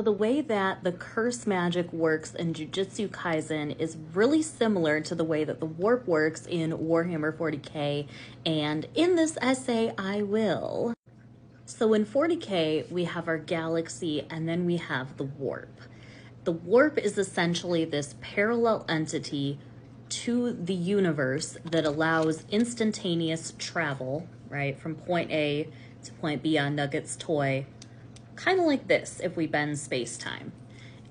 The way that the curse magic works in Jujutsu Kaisen is really similar to the way that the warp works in Warhammer 40k, and in this essay I will. So in 40k we have our galaxy and then we have the warp. The warp is essentially this parallel entity to the universe that allows instantaneous travel, right, from point A to point B on Nugget's toy, kind of like this if we bend space-time.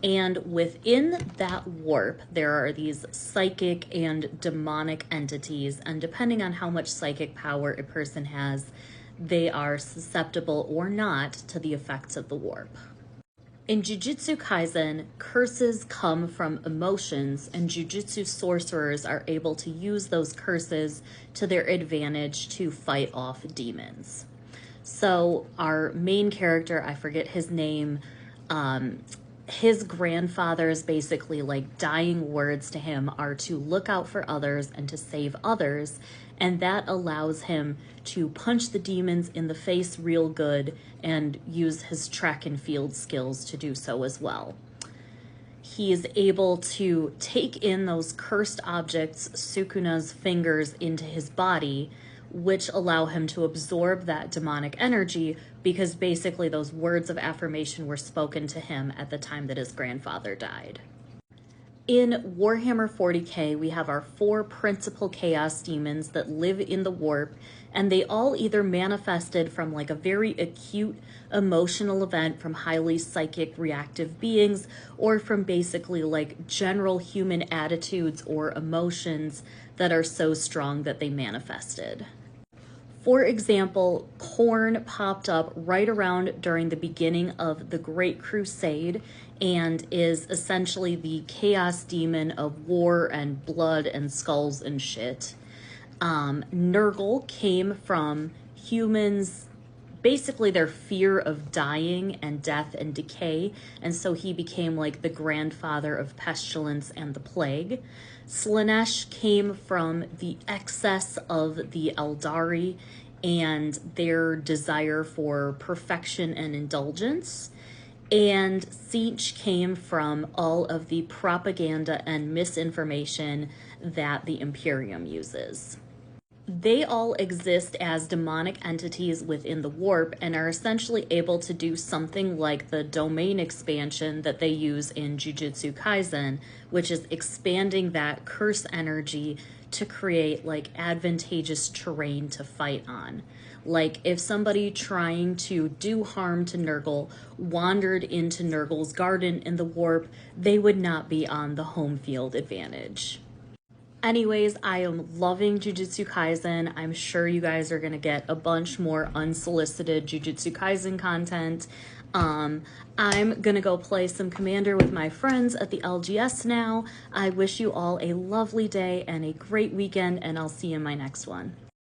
And within that warp, there are these psychic and demonic entities, and depending on how much psychic power a person has, they are susceptible or not to the effects of the warp. In Jujutsu Kaisen, curses come from emotions, and Jujutsu sorcerers are able to use those curses to their advantage to fight off demons. So our main character, I forget his name, his grandfather's basically like dying words to him are to look out for others and to save others, and that allows him to punch the demons in the face real good and use his track and field skills to do so as well. He is able to take in those cursed objects, Sukuna's fingers, into his body, which allow him to absorb that demonic energy because basically those words of affirmation were spoken to him at the time that his grandfather died. In Warhammer 40k, we have our 4 principal chaos demons that live in the warp, and they all either manifested from like a very acute emotional event from highly psychic reactive beings, or from basically like general human attitudes or emotions that are so strong that they manifested. For example, Khorne popped up right around during the beginning of the Great Crusade and is essentially the chaos demon of war and blood and skulls and shit. Nurgle came from humans, basically their fear of dying and death and decay, and so he became like the grandfather of pestilence and the plague. Slaanesh came from the excess of the Eldari and their desire for perfection and indulgence. And Tzeentch came from all of the propaganda and misinformation that the Imperium uses. They all exist as demonic entities within the warp and are essentially able to do something like the domain expansion that they use in Jujutsu Kaisen, which is expanding that curse energy to create like advantageous terrain to fight on. Like if somebody trying to do harm to Nurgle wandered into Nurgle's garden in the warp, they would not be on the home field advantage. Anyways, I am loving Jujutsu Kaisen. I'm sure you guys are going to get a bunch more unsolicited Jujutsu Kaisen content. I'm going to go play some Commander with my friends at the LGS now. I wish you all a lovely day and a great weekend, and I'll see you in my next one.